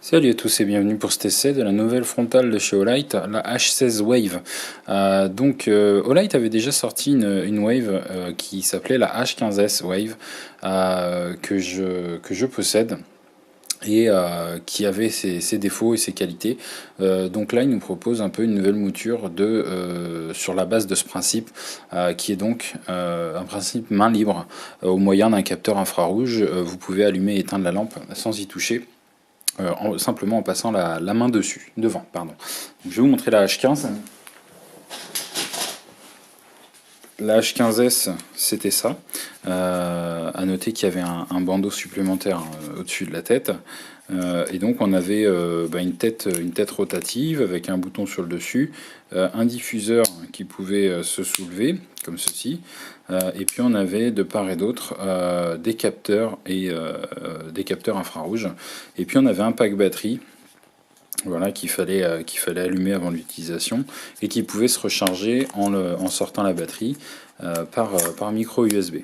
Salut à tous et bienvenue pour cet essai de la nouvelle frontale de chez Olight, la H16 Wave. Olight avait déjà sorti une Wave qui s'appelait la H15S Wave que je possède et qui avait ses défauts et ses qualités. Donc là, il nous propose un peu une nouvelle mouture sur la base de ce principe, qui est donc un principe main libre. Au moyen d'un capteur infrarouge, vous pouvez allumer et éteindre la lampe sans y toucher. Simplement en passant la main dessus, devant, pardon. Donc, je vais vous montrer la H15. La H15S, c'était ça. À noter qu'il y avait un bandeau supplémentaire au-dessus de la tête. Et donc on avait une tête rotative avec un bouton sur le dessus, un diffuseur qui pouvait se soulever, comme ceci. Et puis on avait de part et d'autre des capteurs et des capteurs infrarouges. Et puis on avait un pack batterie. Voilà, qu'il fallait allumer avant l'utilisation et qui pouvait se recharger en sortant la batterie par micro USB.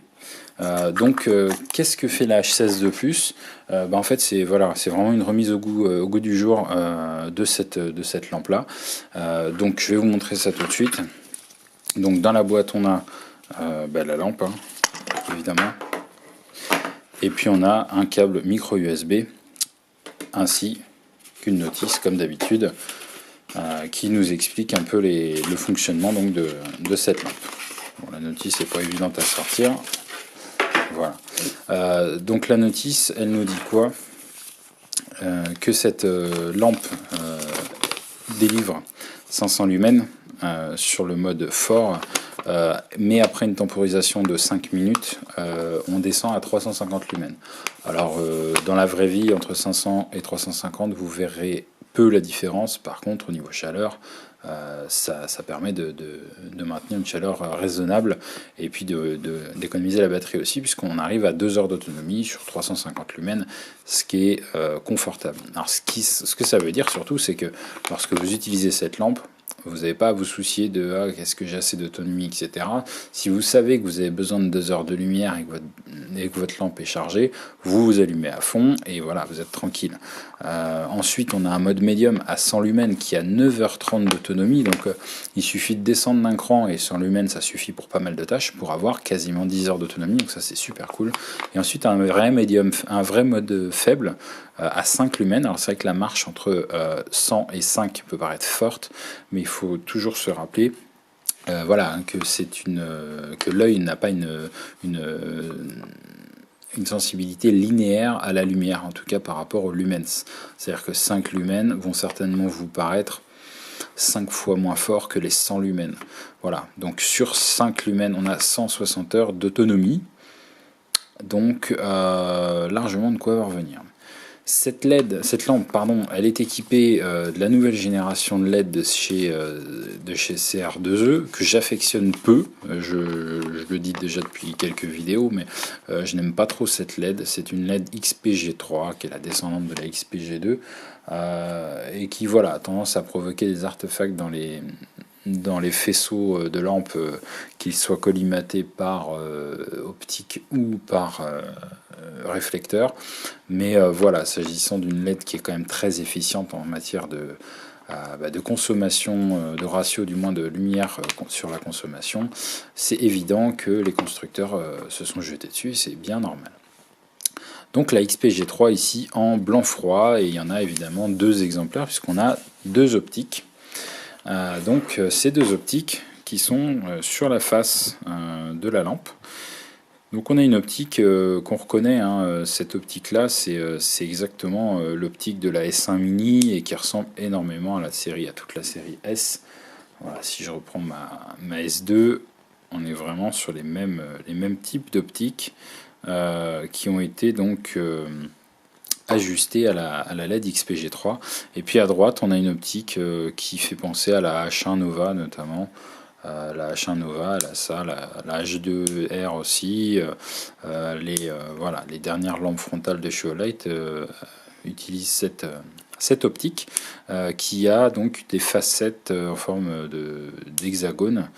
Qu'est-ce que fait la H16 de plus? En fait, c'est vraiment une remise au goût du jour de cette lampe-là. Donc, je vais vous montrer ça tout de suite. Donc, dans la boîte, on a la lampe, hein, évidemment. Et puis, on a un câble micro USB, ainsi qu'une notice, comme d'habitude, qui nous explique un peu le fonctionnement donc, de cette lampe. Bon, la notice n'est pas évidente à sortir. Voilà. Donc la notice, elle nous dit quoi? Que cette lampe délivre 500 lumens sur le mode fort, mais après une temporisation de 5 minutes, on descend à 350 lumens. Alors dans la vraie vie, entre 500 et 350, vous verrez peu la différence. Par contre, au niveau chaleur, ça permet de maintenir une chaleur raisonnable et puis d'économiser la batterie aussi, puisqu'on arrive à 2 heures d'autonomie sur 350 lumens, ce qui est confortable. Alors ce que ça veut dire surtout, c'est que lorsque vous utilisez cette lampe, vous n'avez pas à vous soucier de est-ce que j'ai assez d'autonomie, etc. Si vous savez que vous avez besoin de 2 heures de lumière et que votre lampe est chargée, vous allumez à fond et voilà, vous êtes tranquille. Ensuite, on a un mode médium à 100 lumens qui a 9h30 d'autonomie. Donc, il suffit de descendre d'un cran et 100 lumens, ça suffit pour pas mal de tâches pour avoir quasiment 10 heures d'autonomie. Donc, ça, c'est super cool. Et ensuite, un vrai mode faible à 5 lumens. Alors, c'est vrai que la marche entre 100 et 5 peut paraître forte, mais il faut toujours se rappeler que l'œil n'a pas une sensibilité linéaire à la lumière, en tout cas par rapport aux lumens. C'est-à-dire que 5 lumens vont certainement vous paraître 5 fois moins fort que les 100 lumens. Voilà, donc sur 5 lumens, on a 160 heures d'autonomie, donc largement de quoi revenir. Cette lampe, elle est équipée de la nouvelle génération de LED de chez CR2E, que j'affectionne peu. Je le dis déjà depuis quelques vidéos, mais je n'aime pas trop cette LED. C'est une LED XPG3, qui est la descendante de la XPG2, et qui a tendance à provoquer des artefacts dans les faisceaux de lampes, qu'ils soient collimatés par optique ou par réflecteur. Mais s'agissant d'une LED qui est quand même très efficiente en matière de consommation, de ratio du moins de lumière sur la consommation, c'est évident que les constructeurs se sont jetés dessus et c'est bien normal. Donc la XPG3 ici en blanc froid, et il y en a évidemment 2 exemplaires puisqu'on a 2 optiques. Ces 2 optiques qui sont sur la face de la lampe. Donc on a une optique qu'on reconnaît, cette optique-là, c'est exactement l'optique de la S1 Mini et qui ressemble énormément à toute la série S. Voilà, si je reprends ma S2, on est vraiment sur les mêmes types d'optiques qui ont été donc ajustées à la LED XPG3. Et puis à droite, on a une optique qui fait penser à la H1 Nova notamment. La H1 Nova, elle a ça, la H2R aussi. Les dernières lampes frontales de chez Olight utilisent cette optique qui a donc des facettes en forme d'hexagone.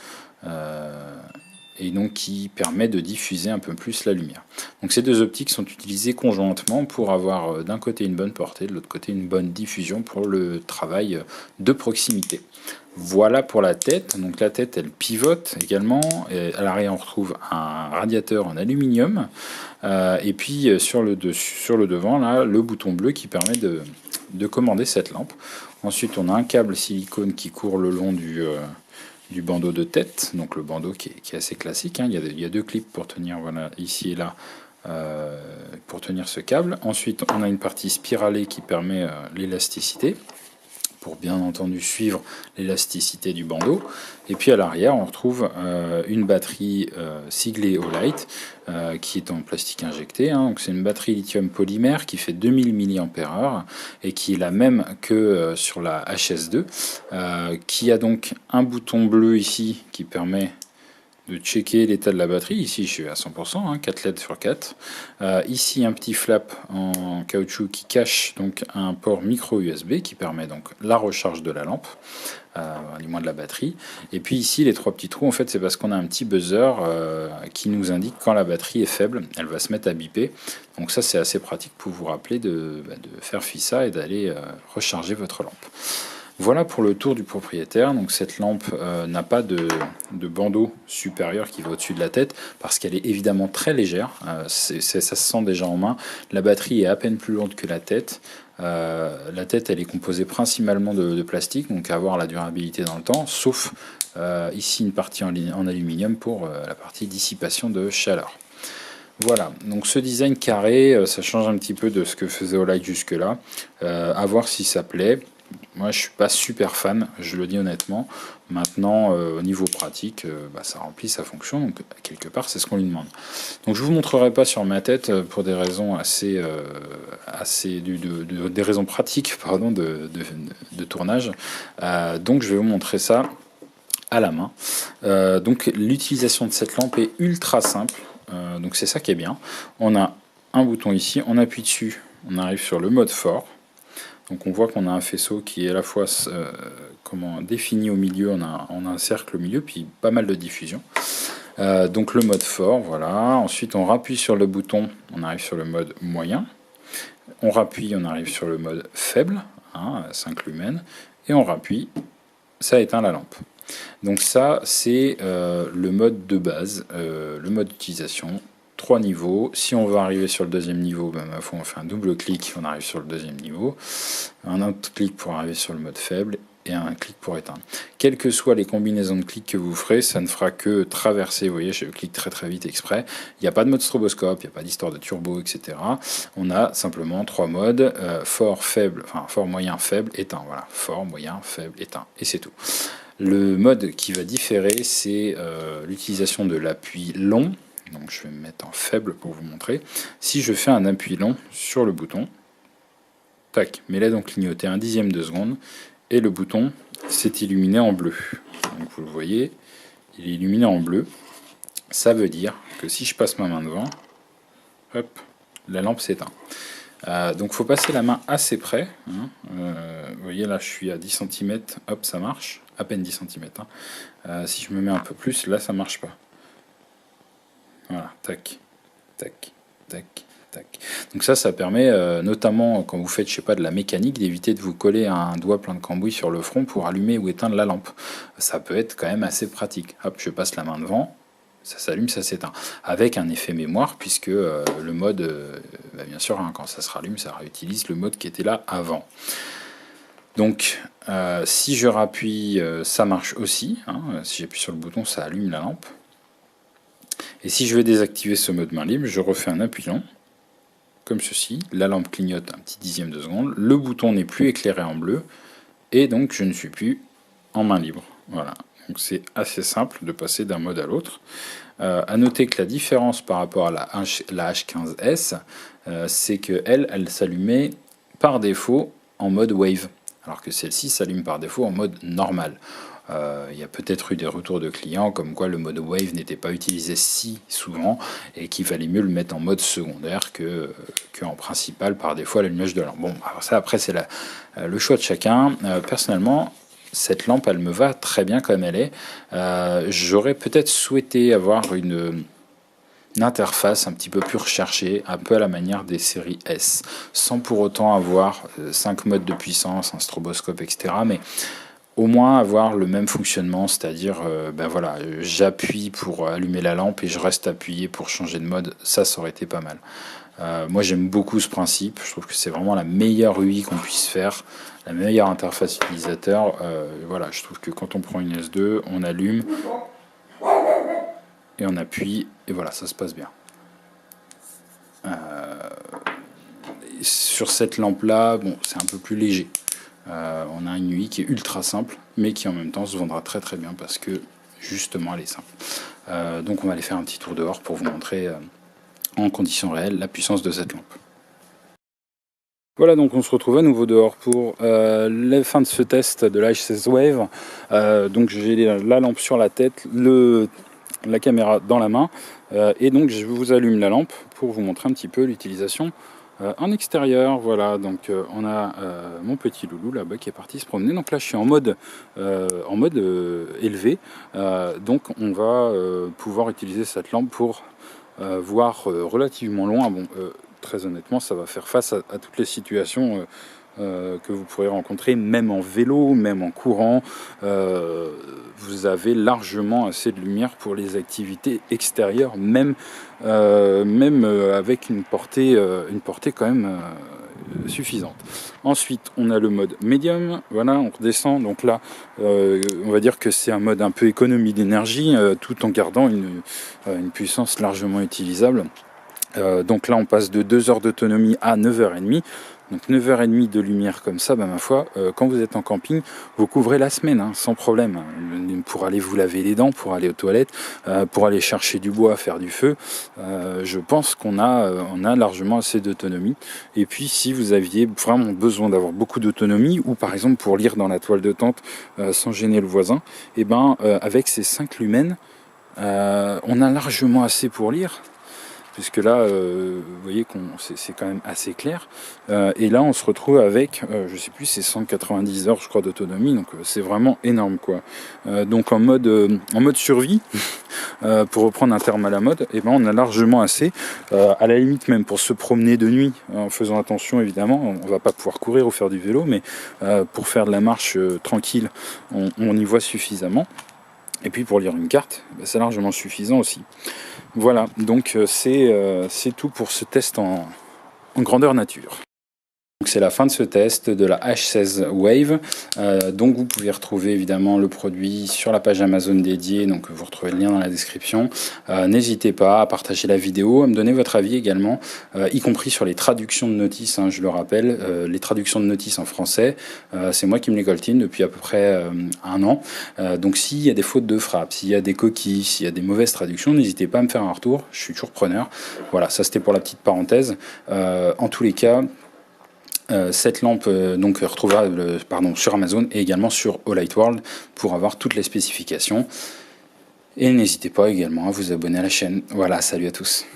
et donc qui permet de diffuser un peu plus la lumière. Donc ces deux optiques sont utilisées conjointement pour avoir d'un côté une bonne portée, de l'autre côté une bonne diffusion pour le travail de proximité. Voilà pour la tête. Donc la tête, elle pivote également. Et à l'arrière, on retrouve un radiateur en aluminium. Et puis sur le devant, là, le bouton bleu qui permet de commander cette lampe. Ensuite, on a un câble silicone qui court le long du bandeau de tête. Donc le bandeau qui est assez classique, hein. Il y a deux clips pour tenir, voilà, ici et là, pour tenir ce câble. Ensuite, on a une partie spiralée qui permet l'élasticité, pour bien entendu suivre l'élasticité du bandeau. Et puis à l'arrière, on retrouve une batterie siglée Olight qui est en plastique injecté. Hein. Donc c'est une batterie lithium polymère qui fait 2000 mAh et qui est la même que sur la HS2, qui a donc un bouton bleu ici qui permet de checker l'état de la batterie. Ici, je suis à 100%, hein, 4 LED sur 4. Ici, un petit flap en caoutchouc qui cache donc un port micro USB qui permet donc la recharge de la lampe, du moins de la batterie. Et puis ici, les trois petits trous, en fait, c'est parce qu'on a un petit buzzer qui nous indique quand la batterie est faible. Elle va se mettre à biper. Donc ça, c'est assez pratique pour vous rappeler de faire fi ça et d'aller recharger votre lampe. Voilà pour le tour du propriétaire. Donc cette lampe n'a pas de bandeau supérieur qui va au-dessus de la tête parce qu'elle est évidemment très légère. Ça se sent déjà en main. La batterie est à peine plus lourde que la tête. La tête, elle est composée principalement de plastique, donc à avoir la durabilité dans le temps, sauf ici une partie en aluminium pour la partie dissipation de chaleur. Voilà, donc ce design carré, ça change un petit peu de ce que faisait Olight jusque-là. À voir si ça plaît. Moi, je suis pas super fan, je le dis honnêtement. Maintenant, au niveau pratique, ça remplit sa fonction, donc quelque part, c'est ce qu'on lui demande. Donc, je vous montrerai pas sur ma tête pour des raisons des raisons pratiques, pardon, de tournage. Donc, je vais vous montrer ça à la main. Donc, l'utilisation de cette lampe est ultra simple. Donc, c'est ça qui est bien. On a un bouton ici, on appuie dessus, on arrive sur le mode fort. Donc on voit qu'on a un faisceau qui est à la fois défini au milieu, on a un cercle au milieu, puis pas mal de diffusion. Donc le mode fort, voilà. Ensuite on rappuie sur le bouton, on arrive sur le mode moyen. On rappuie, on arrive sur le mode faible, 5 lumens. Et on rappuie, ça éteint la lampe. Donc ça c'est le mode de base, le mode d'utilisation. 3 niveaux. Si on veut arriver sur le deuxième niveau, on fait un double clic, on arrive sur le deuxième niveau. Un autre clic pour arriver sur le mode faible et un clic pour éteindre. Quelles que soient les combinaisons de clics que vous ferez, ça ne fera que traverser. Vous voyez, je clique très très vite exprès. Il n'y a pas de mode stroboscope, il n'y a pas d'histoire de turbo, etc. On a simplement 3 modes, fort, faible, fort, moyen, faible, éteint. Voilà, fort, moyen, faible, éteint. Et c'est tout. Le mode qui va différer, c'est l'utilisation de l'appui long. Donc je vais me mettre en faible pour vous montrer. Si je fais un appui long sur le bouton, tac, mes LED ont clignoté 1/10 de seconde et le bouton s'est illuminé en bleu. Donc vous le voyez, il est illuminé en bleu. Ça veut dire que si je passe ma main devant, hop, la lampe s'éteint. Donc il faut passer la main assez près. Vous voyez là, je suis à 10 cm, hop, ça marche, à peine 10 cm. Si je me mets un peu plus, là ça marche pas. Voilà, tac, tac, tac, tac. Donc ça permet, notamment quand vous faites, je sais pas, de la mécanique, d'éviter de vous coller un doigt plein de cambouis sur le front pour allumer ou éteindre la lampe. Ça peut être quand même assez pratique. Hop, je passe la main devant, ça s'allume, ça s'éteint. Avec un effet mémoire, puisque le mode, bien sûr, quand ça se rallume, ça réutilise le mode qui était là avant. Donc, si je rappuie, ça marche aussi. Si j'appuie sur le bouton, ça allume la lampe. Et si je veux désactiver ce mode main libre, je refais un appui long, comme ceci. La lampe clignote un petit 10e de seconde. Le bouton n'est plus éclairé en bleu. Et donc, je ne suis plus en main libre. Voilà. Donc, c'est assez simple de passer d'un mode à l'autre. À noter que la différence par rapport à la H15S, c'est qu'elle s'allumait par défaut en mode Wave. Alors que celle-ci s'allume par défaut en mode normal. Il y a peut-être eu des retours de clients comme quoi le mode Wave n'était pas utilisé si souvent et qu'il valait mieux le mettre en mode secondaire que en principal par défaut à l'allumage de la lampe. Bon, alors ça après c'est le choix de chacun. Personnellement, cette lampe, elle me va très bien comme elle est. J'aurais peut-être souhaité avoir une interface un petit peu plus recherchée, un peu à la manière des séries S, sans pour autant avoir 5 modes de puissance, un stroboscope, etc. Mais au moins avoir le même fonctionnement, c'est-à-dire ben voilà, j'appuie pour allumer la lampe et je reste appuyé pour changer de mode, ça aurait été pas mal. Moi j'aime beaucoup ce principe, je trouve que c'est vraiment la meilleure UI qu'on puisse faire, la meilleure interface utilisateur. Voilà, je trouve que quand on prend une S2, on allume et on appuie et voilà, ça se passe bien. Sur cette lampe là, bon, c'est un peu plus léger. On a une UI qui est ultra simple, mais qui en même temps se vendra très très bien parce que justement elle est simple. Donc on va aller faire un petit tour dehors pour vous montrer en conditions réelles la puissance de cette lampe. Voilà, donc on se retrouve à nouveau dehors pour la fin de ce test de la H16 Wave. Donc j'ai la lampe sur la tête, la caméra dans la main, et donc je vous allume la lampe pour vous montrer un petit peu l'utilisation en extérieur. Voilà, donc on a mon petit loulou là-bas qui est parti se promener. Donc là je suis en mode élevé, donc on va pouvoir utiliser cette lampe pour voir relativement loin. Bon, très honnêtement, ça va faire face à toutes les situations que vous pourrez rencontrer, même en vélo, même en courant. Vous avez largement assez de lumière pour les activités extérieures, même avec une portée quand même suffisante. Ensuite, on a le mode médium. Voilà, on redescend. Donc là, on va dire que c'est un mode un peu économie d'énergie, tout en gardant une puissance largement utilisable. Donc là on passe de 2 heures d'autonomie à 9h30. Donc 9h30 de lumière comme ça, ma foi, quand vous êtes en camping, vous couvrez la semaine, sans problème. Pour aller vous laver les dents, pour aller aux toilettes, pour aller chercher du bois, faire du feu. Je pense qu'on a largement assez d'autonomie. Et puis si vous aviez vraiment besoin d'avoir beaucoup d'autonomie, ou par exemple pour lire dans la toile de tente sans gêner le voisin, et ben avec ces 5 lumens, on a largement assez pour lire. Puisque là, vous voyez que c'est quand même assez clair. Et là, on se retrouve avec, je sais plus, c'est 190 heures, je crois, d'autonomie. Donc, c'est vraiment énorme, quoi. Donc, en mode survie, pour reprendre un terme à la mode, eh ben, on a largement assez. À la limite, même pour se promener de nuit, en faisant attention, évidemment, on va pas pouvoir courir ou faire du vélo, mais pour faire de la marche tranquille, on y voit suffisamment. Et puis, pour lire une carte, c'est largement suffisant aussi. Voilà, donc c'est tout pour ce test en grandeur nature. Donc c'est la fin de ce test de la H16 Wave. Donc vous pouvez retrouver évidemment le produit sur la page Amazon dédiée, donc vous retrouvez le lien dans la description. N'hésitez pas à partager la vidéo, à me donner votre avis également, y compris sur les traductions de notices, je le rappelle, les traductions de notices en français, c'est moi qui me les coltine depuis à peu près 1 an. Donc s'il y a des fautes de frappe, s'il y a des coquilles, s'il y a des mauvaises traductions, n'hésitez pas à me faire un retour, je suis toujours preneur. Voilà, ça c'était pour la petite parenthèse. En tous les cas, cette lampe donc retrouvable sur Amazon et également sur All-Light-World pour avoir toutes les spécifications. Et n'hésitez pas également à vous abonner à la chaîne. Voilà, salut à tous.